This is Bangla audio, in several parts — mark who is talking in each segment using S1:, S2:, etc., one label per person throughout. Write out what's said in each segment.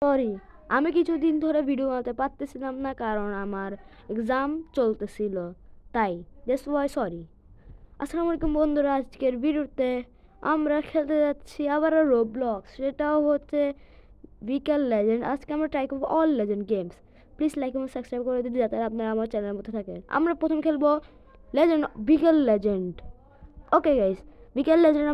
S1: সরি, আমি কিছুদিন ধরে ভিডিও বানাতে পারতেছিলাম না কারণ আমার এক্সাম চলতেছিল, তাই দ্যাটস ওয়াই সরি। আসসালামু আলাইকুম বন্ধুরা, আজকের ভিডিওতে আমরা খেলতে যাচ্ছি আবারও রোবলক্স, সেটাও হচ্ছে বিকেল লেজেন্ড। আজকে আমরা ট্রাই করবো all legend games. Please like এবং সাবস্ক্রাইব করে দিতে যাতে আপনারা আমার চ্যানেলের মধ্যে থাকেন। আমরা প্রথম খেলবো লেজেন্ড, বিকেল লেজেন্ড। ওকে গাইস, বিকেল লেজেন্ড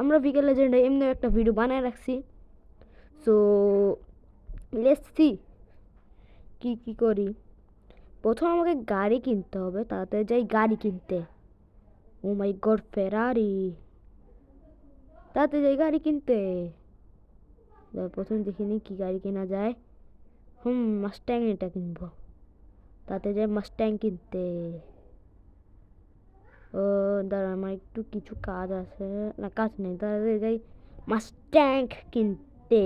S1: আমরা বিকেল লেজেন্ডে এমনি একটা ভিডিও বানায় রাখছি। সো লেটস সি কি কি করি। প্রথম আমাকে গাড়ি কিনতে হবে, তাড়াতাড়ি যাই গাড়ি কিনতে। ও মাই গড, ফেরারি! তাড়াতাড়ি যাই গাড়ি কিনতে। প্রথম দেখিনি কি গাড়ি কেনা যায়। মাস্ট্যাং এটা কিনবো। তাড়াতাড়ি যাই মাস্ট্যাং কিনতে। ও দাঁড়া, আমার একটু কিছু কাজ আছে, না কাজ নেই, তাড়াতাড়ি যাই মাস্ট্যাং কিনতে।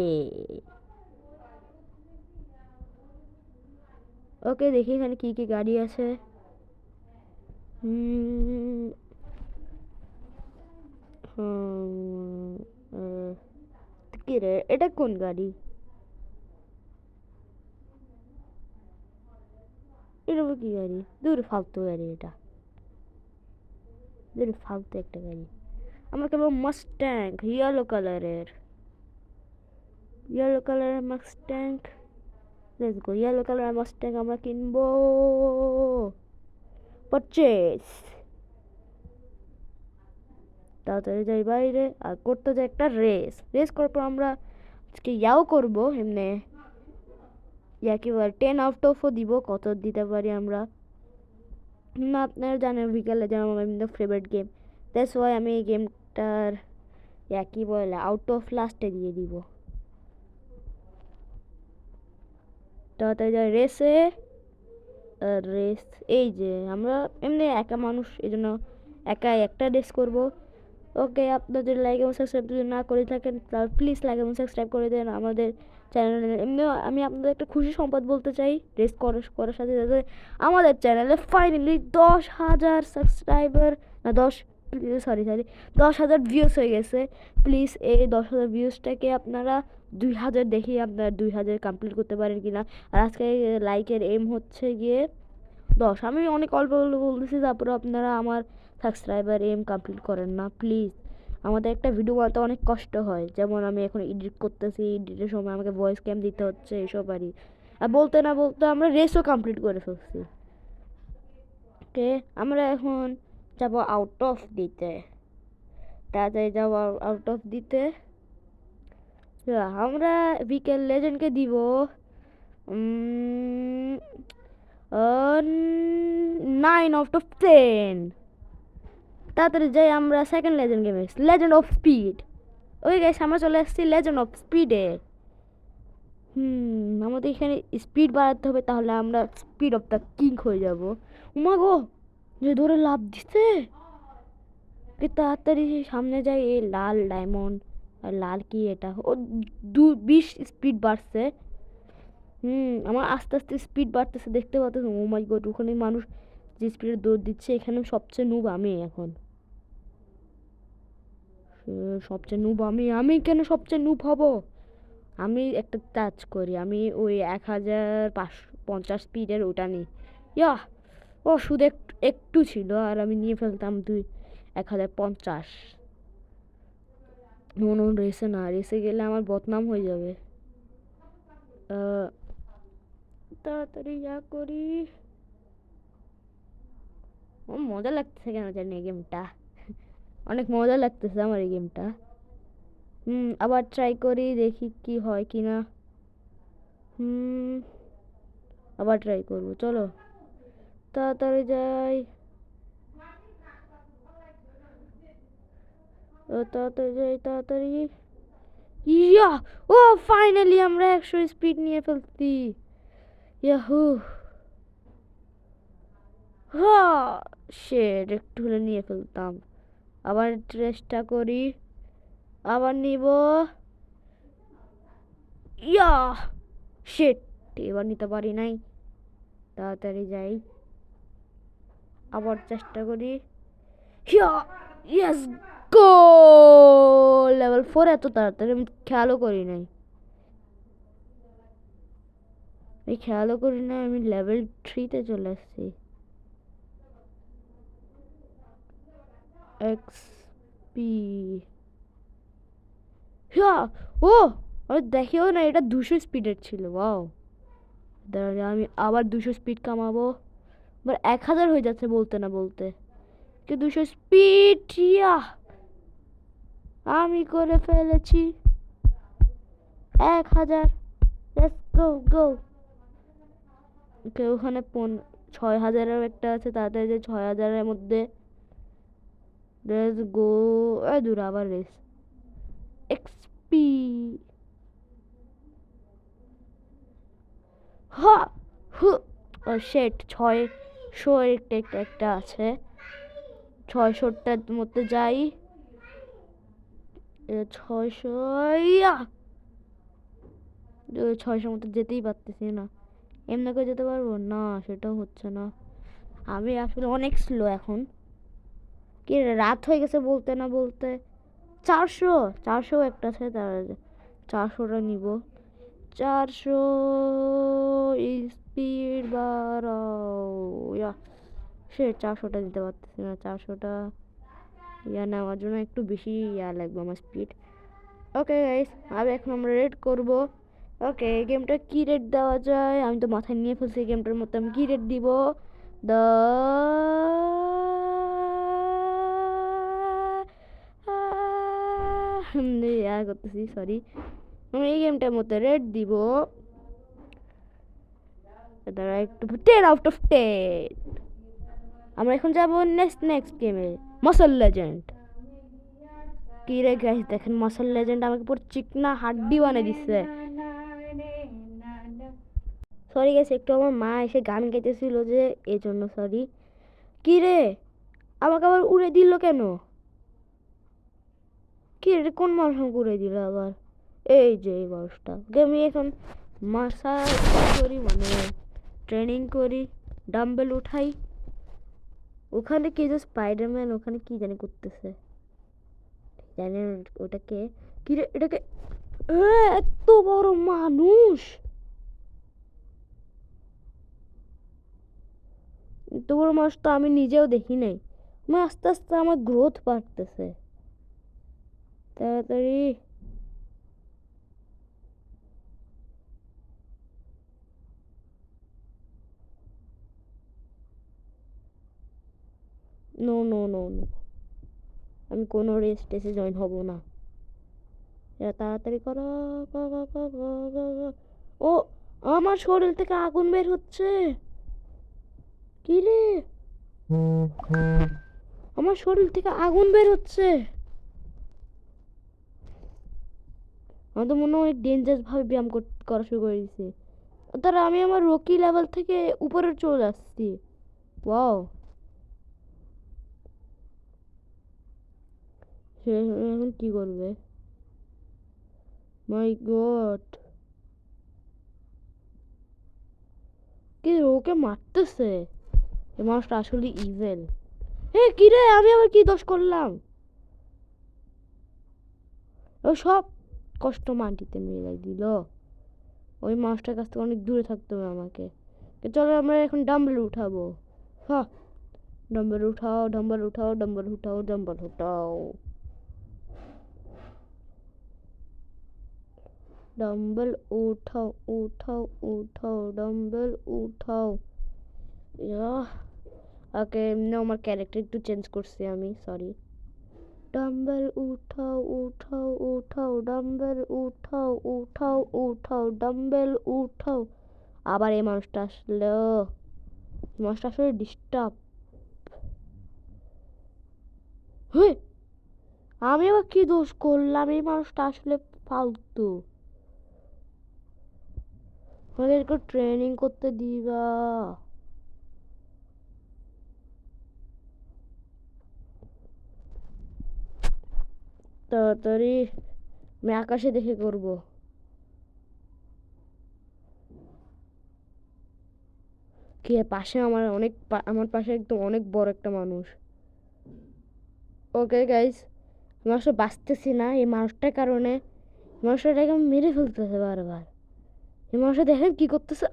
S1: ওকে, দেখি এখানে কি কি গাড়ি আছে। কি রে, এটা কোন গাড়ি? এটা কি গাড়ি? দূর, ফালতু গাড়ি এটা। দূর, ফালতু একটা গাড়ি। আমরা কেবল মাস্ট্যাং, ইয়েলো কালারের মাস্ট্যাং। লেটস গো, ইয়েলো কালারের মাস্ট্যাং আমরা কিনবো। পারচেস। তাড়াতাড়ি যাই বাইরে আর করতে যাই একটা রেস করার পর আমরা আজকে ইয়াও করবো এমনি। ইয়াকে 10 আউট অফও দিব, কত দিতে পারি আমরা। না, আপনারা জানেন বিকেলে যেন আমার ফেভারিট গেম, দ্যাটস ওয়াই আমি এই গেমটার কি বলে আউট অফ লাস্টে দিয়ে দিব। তাড়াতাড়ি যাই রেসে। রেস, এই যে আমরা এমনি একা মানুষ, এই জন্য একাই একটা রেস করব। ওকে, আপনাদের লাইক এবং সাবস্ক্রাইব যদি না করে থাকেন তাহলে প্লিজ লাইক এবং সাবস্ক্রাইব করে দেন আমাদের চ্যানেলে। এমনিও আমি আপনাদের একটা খুশি সংবাদ বলতে চাই, রেস করার সাথে সাথে আমাদের চ্যানেলে ফাইনালি 10,000 সাবস্ক্রাইবার, না 10,000 ভিউস হয়ে গেছে। প্লিজ এই 10,000 ভিউসটাকে আপনারা 2,000 দেখি আপনারা 2,000 কমপ্লিট করতে পারেন কিনা। আর আজকে লাইকের এম হচ্ছে গিয়ে 10। আমি অনেক অল্প বলতেছি, তারপরে আপনারা আমার সাবস্ক্রাইবার এম কমপ্লিট করেন না প্লিজ। আমাদের একটা ভিডিও বানাতে অনেক কষ্ট হয়, যেমন আমি এখন এডিট করতেছি, এডিটের সময় আমাকে ভয়েস ক্যাম দিতে হচ্ছে এইসব আর আর বলতে না বলতে আমরা রেসও কমপ্লিট করে ফেলছি। ওকে, আমরা এখন যাব আউট অফ দিতে। তাড়াতাড়ি যাব আউট অফ দিতে। আমরা বিকেল লেজেন্ডকে দিব 9 আউট অফ 10। তাড়াতাড়ি যাই আমরা সেকেন্ড লেজেন্ড গেমে, লেজেন্ড অফ স্পিড। ওই গাইস, আমরা চলে আসছি লেজেন্ড অফ স্পিডে। আমাদের এখানে স্পিড বাড়াতে হবে, তাহলে আমরা স্পিড অফ দ্য কিং হয়ে যাব। উমা গো, যে ধরে লাভ দিচ্ছে। তাড়াতাড়ি সামনে যাই। এই লাল ডায়মন্ড, আর লাল কি এটা, ও 20 স্পিড বাড়ছে। আমার আস্তে আস্তে স্পিড বাড়তেছে, দেখতে পাচ্ছ। ও মাই গড, ওখানে মানুষ যে স্পিডে দৌড় দিচ্ছে, এখানে সবচেয়ে নুব আমি এখন। সবচেয়ে নুব আমি কেন সবচেয়ে নুব হব? আমি একটা টাচ করি, আমি ওই 1,550 স্পিডের ওটা নিই। ইয়া, ও শুধু একটু একটু ছিল আর আমি নিয়ে ফেলতাম 1,050। নো রেসে না, রেসে গেলে আমার বদনাম হয়ে যাবে। তাড়াতাড়ি যা করি। মজা লাগতেছে কেন জানি এই গেমটা, অনেক মজা লাগতেছে আমার এই গেমটা। আবার ট্রাই করি, দেখি কি হয় কিনা। আবার ট্রাই করবো, চলো তাড়াতাড়ি যাই। তাড়াতাড়ি যাই, তাড়াতাড়ি। ইয়া, ও ফাইনালি আমরা 100 স্পিড নিয়ে ফেলছি। ইয়াহু, শেট, একটু হলে নিয়ে ফেলতাম। আবার চেষ্টা করি, আবার নিব। ইয়া, শেট, এবার নিতে পারি নাই। তাড়াতাড়ি যাই, আবার চেষ্টা করি। ইয়া, ইয়েস, গো! লেভেল 4 এত তাড়াতাড়ি আমি খেয়ালও করি নাই। আমি খেয়ালও করি না আমি লেভেল 3-তে চলে আসছি। এক্সপি ও আমি দেখেও না এটা 200 স্পিডের ছিল। ওয়াও, দাঁড়া আমি আবার 200 স্পিড কামাবো। আবার 1000 হয়ে যাচ্ছে বলতে না বলতে। কি 200 স্পিড, ইয়া আমি করে ফেলেছি 1000। লেটস গো গো। ওকে ওখানে 6000-এর একটা আছে, তাড়াতাড়ি যে 6000-এর মধ্যে। Let's go. দূর আবার রেস। এক্সপি হা হু ও শেট 600 একটা আছে। 600টার মধ্যে যাই। 600 ইয়া 600 মধ্যে যেতেই পারতেছি না। এমনি করে যেতে পারবো না, সেটাও হচ্ছে না। আমি আসলে অনেক স্লো এখন। কি রাত হয়ে গেছে বলতে না বলতে। 400 একটা আছে, তার 400টা নিব। 400 স্পিড বাড়াও। ইয়া সে 400টা দিতে পারতেছি না। 400টা ইয়া নেওয়ার জন্য একটু বেশি ইয়া লাগবে আমার স্পিড। ওকে গাইস, আর এখন আমরা রেড করব। ওকে এই গেমটা কি রেড দেওয়া যায়, আমি তো মাথায় নিয়ে ফেলছি এই গেমটার মধ্যে আমি কি রেড দিব। দা ইয়া করতেছি, সরি। আমি এই গেমটার মধ্যে রেড দিব দাঁড়া একটু 10/10। আমরা এখন যাব নেক্সট গেমে, মাসল লেজেন্ড। কি রে গাইস দেখেন, মাসল লেজেন্ড আমাকে পুরো চিকনা হাড্ডি বানিয়ে দিচ্ছে। সরি গাইস, একটু আমার মা এসে গান গাইতেছিল যে, এই জন্য সরি। কি রে আমাকে আবার উড়ে দিল কেন? কি রে কোন মানুষ আমাকে উড়ে দিল আবার? এই যে এই মানুষটা। আমি এখন মাসাজ করি, মানে ট্রেনিং করি, ডাম্বেল উঠাই। ওখানে কি যে স্পাইডারম্যান ওখানে কি জানি করতেছে, জানি ওটাকে। কি রে এটাকে এত বড় মানুষ, এত বড় মানুষ তো আমি নিজেও দেখি নাই। আমার আস্তে আস্তে আমার গ্রোথ বাড়তেছে তাড়াতাড়ি। নো নো নো নো, আমি কোনো রেসে জয়েন হব না। তাড়াতাড়ি করো। ও আমার শরীর থেকে আগুন বের হচ্ছে। কি রে আমার শরীর থেকে আগুন বের হচ্ছে। আমার তো মনে হয় ডেঞ্জারাস ভাবে ব্যায়াম করা শুরু করে দিয়েছে। তারা আমি আমার রকি লেভেল থেকে উপরে চলে আসছি। ওয়াও, সে এখন কি করবে? মাই গড, কি ওকে মারতেছে? এই মানুষটা আসলে ইভেল। হে কি রে আমি আবার কি দোষ করলাম? ও সব কষ্ট মাটিতে মিলাই দিল। ওই মানুষটার কাছ থেকে অনেক দূরে থাকতে হবে আমাকে। চলো আমরা এখন ডাম্বেল উঠাবো। হ্যাঁ ডাম্বেল উঠাও, ডাম্বেল উঠাও, ডাম্বেল উঠাও, ডাম্বেল উঠাও, ডাম্বেল উঠাও, উঠাও উঠাও, ডাম্বেল উঠাও। ওকে এমনি আমার ক্যারেক্টার একটু চেঞ্জ করছি আমি, সরি। ডাম্বেল উঠাও, উঠাও উঠাও, ডাম্বেল উঠাও, উঠাও উঠাও, ডাম্বেল উঠাও। আবার এই মানুষটা আসলো, মানুষটা আসলে ডিস্টার্ব। হে আমি আবার কি দোষ করলাম? এই মানুষটা আসলে ফালতু। ওদেরকে ট্রেনিং করতে দিবা। তাড়াতাড়ি আমি আকাশে দেখে করব। কি পাশে আমার অনেক আমার পাশে একদম অনেক বড় একটা মানুষ। ওকে গাইস, আমি আসলে বাঁচতেছি না এই মানুষটার কারণে। মানুষটাকে আমি মেরে ফেলতেছে বারবার। এই মানুষটা দেখেন কি করতেছে।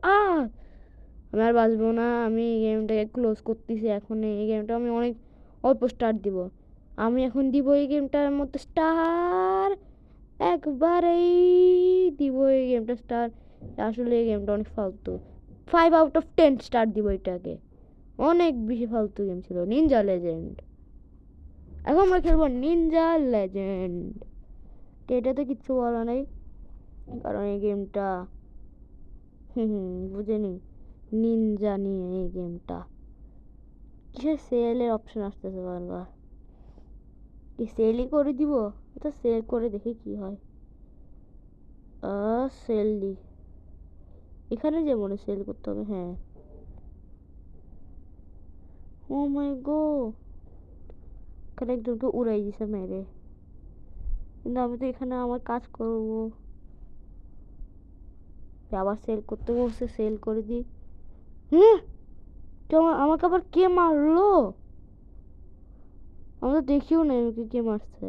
S1: আমি আর বাঁচবো না, আমি এই গেমটাকে ক্লোজ করতেছি। এখন এই গেমটা আমি অনেক অল্প স্টার দিব। আমি এখন দিব এই গেমটার মধ্যে স্টার, একবারেই দিব এই গেমটা স্টার। আসলে এই গেমটা অনেক ফালতু, 5/10 স্টার দিব এটাকে। অনেক বেশি ফালতু গেম ছিল নিনজা লেজেন্ড। এখন আমরা খেলবো নিনজা লেজেন্ড। এটাতে কিচ্ছু বলা নেই, কারণ এই গেমটা বুঝেনি নিনজা নিয়ে এই গেমটা। কিসের সেলের অপশন আসতেছে বারবার, কি সেলই করে দিব? এটা সেল করে দেখি কি হয়। সেল দি, এখানে যে মনে সেল করতে হবে। হ্যাঁ, ও মাই গো, এখানে একজনকে উড়াই দিছে মেরে। কিন্তু আমি তো এখানে আমার কাজ করবো, আবার সেল করতে বলছে, সেল করে দিই। হ্যাঁ, তো আমাকে আবার কে মারলো? আমি তো দেখিও না আমাকে কে মারছে।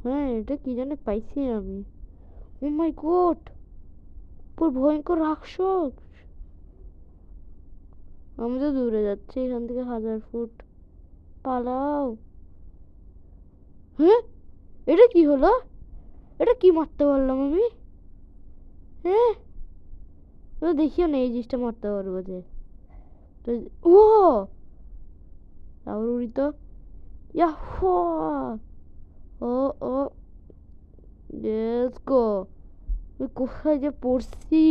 S1: হ্যাঁ, এটা কি জানে পাইছি আমি। ও মাই গড, পুরো ভয়ঙ্কর রাক্ষস। আমি তো দূরে যাচ্ছি এখান থেকে 1000 ফুট। পালাও। হ্যাঁ, এটা কি হলো? এটা কি মারতে পারলাম আমি? হ্যাঁ, তো দেখিও না এই জিনিসটা মারতে পারবো যে। তো ও, আবার উড়ি তো। ইয়াহু, ও ও, লেটস গো। ওই কোথায় যে পড়ছি,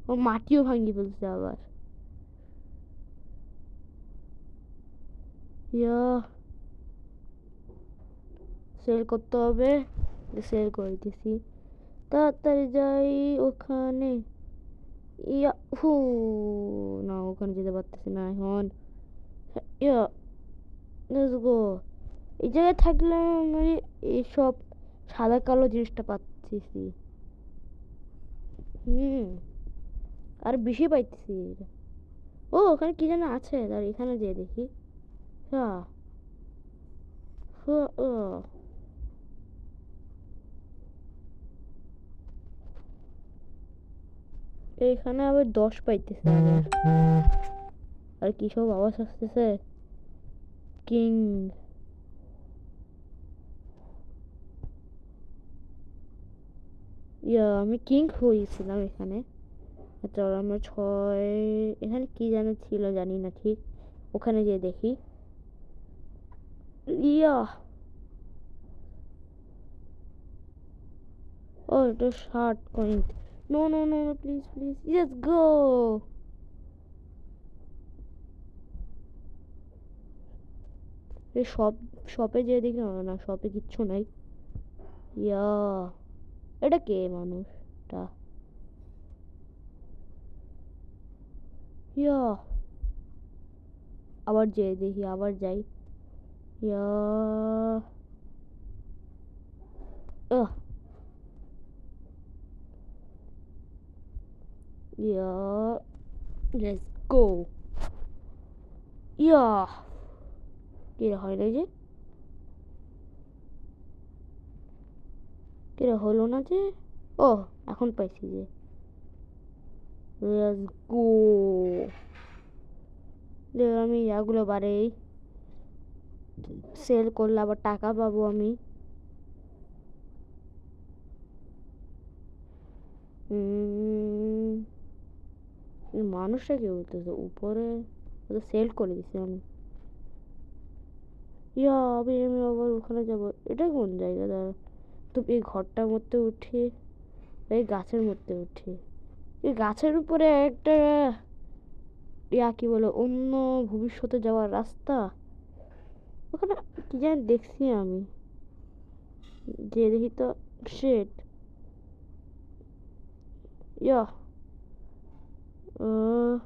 S1: ও মাটিও ভাঙিয়ে ফেলছে আবার। ইয়া, সেল করতে হবে, সেল করে দিছি। তাড়াতাড়ি যাই ওখানে। ইয়া হু, না ওখানে যেতে পারতেছি না এখন। ইয়া, লেটস গো। এই জায়গায় থাকলে আমি এইসব সাদা কালো জিনিসটা পাচ্ছি। আর বেশি পাইতেছি। ও ওখানে কি যেন আছে, আর এখানে যেয়ে দেখি। হ্যাঁ, ও, এইখানে আবার 10 পাইতেছে আবার। আর কি সব আওয়াজ আসতেছে। কিং, ইয়া আমি কিং হয়েছিলাম এখানে। চল আমরা 6, এখানে কি যেন ছিল জানি না ঠিক। ওখানে যেয়ে দেখি। ইয়া, ও এটা 60 coin. No no no, please please, let's go. এই শপে যেয়ে দেখি, না শপে কিচ্ছু নাই। ইয়া, এটা কে মানুষটা? ইয়া, আবার যেয়ে দেখি, আবার যাই। ইয়া, আহ, ইয়া, লেটস গো। ইয়া, কি হয় না যে, কি হলো না যে। ও, এখন পাইছি যে। Let's go. আমি ইয়াগুলো বাড়াই, সেল করলে আবার টাকা পাবো আমি। মানুষটা কি বলতেছে উপরে? সেল করে দিছি আমি। ইয়া, আমি আবার ওখানে যাবো। এটা কোন জায়গা? দাঁড়া, তো এই ঘরটার মধ্যে উঠি, এই গাছের মধ্যে উঠি। এই গাছের উপরে একটা ইয়া কি বলে, অন্য ভবিষ্যতে যাওয়ার রাস্তা। ওখানে কি জানি দেখছি আমি, যে দেখি তো। শিট, ইয়া, আহ,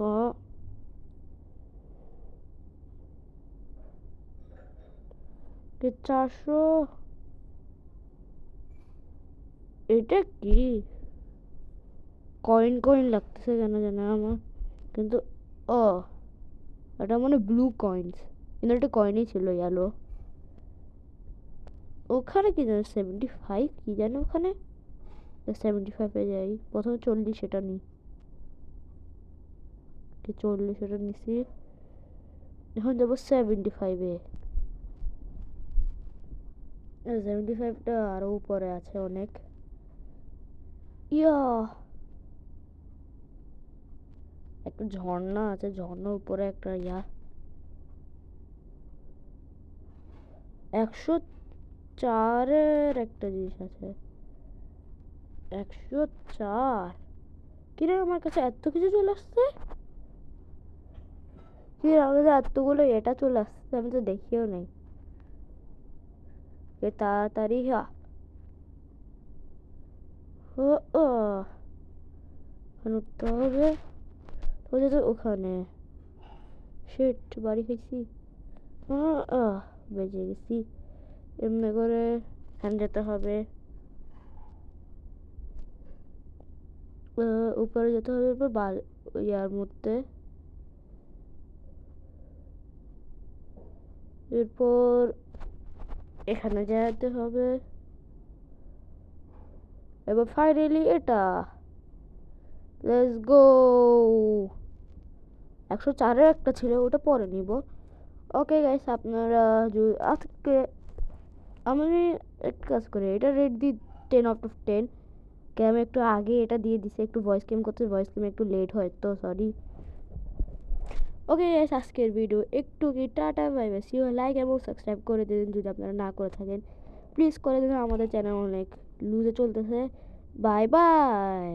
S1: আহ, কি 400? এটা কি কয়েন কয়েন লাগতেছে কেন জানে আমার, কিন্তু ও, এটা মানে ব্লু কয়েন্স, কিন্তু একটা কয়েনই ছিল ইয়েলো। ওখানে কি জানো 75 কি জানো ওখানে 75-এ যাই, প্রথমে 40 এটা নিই, 40 এটা নিছি, এখন যাবো 75-এ। 75টা আরো উপরে আছে অনেক। ইয়া, একটা ঝর্ণা আছে, ঝর্ণার উপরে একটা 104-এর একটা জিনিস আছে, 104। কিরে আমার কাছে এত কিছু চলে আসছে, কি আমার কাছে এতগুলো এটা চলে আসছে, আমি তো দেখিও নাই। তাড়াতাড়ি ও ও ওখানে উঠতে হবে, ওই যে ওখানে শিট বাড়ি খাইছি। বেঁচে গেছি। এমনি করে এখানে যেতে হবে, উপরে যেতে হবে, এরপর ইয়ার মধ্যে, এরপর এখানে যেতে হবে, এবার ফাইনালি এটা, লেটস গো। 104-এর একটা ছিল, ওটা পরে নিব। ওকে গাইস, আপনারা আজকে আমি একটা কাজ করি, এটা রেট দিই 10/10। আমি একটু আগে এটা দিয়ে দিছি, একটু ভয়েস গেম করতে, ভয়েস গেম একটু লেট হয় তো সরি। ওকে গাইস, আজকের ভিডিও একটু কি টাটা, bye bye, see you, like এবং সাবস্ক্রাইব করে দিন যদি আপনারা না করে থাকেন, প্লিজ করে দিন, আমাদের চ্যানেল অনেক লুজে চলতেছে। Bye bye.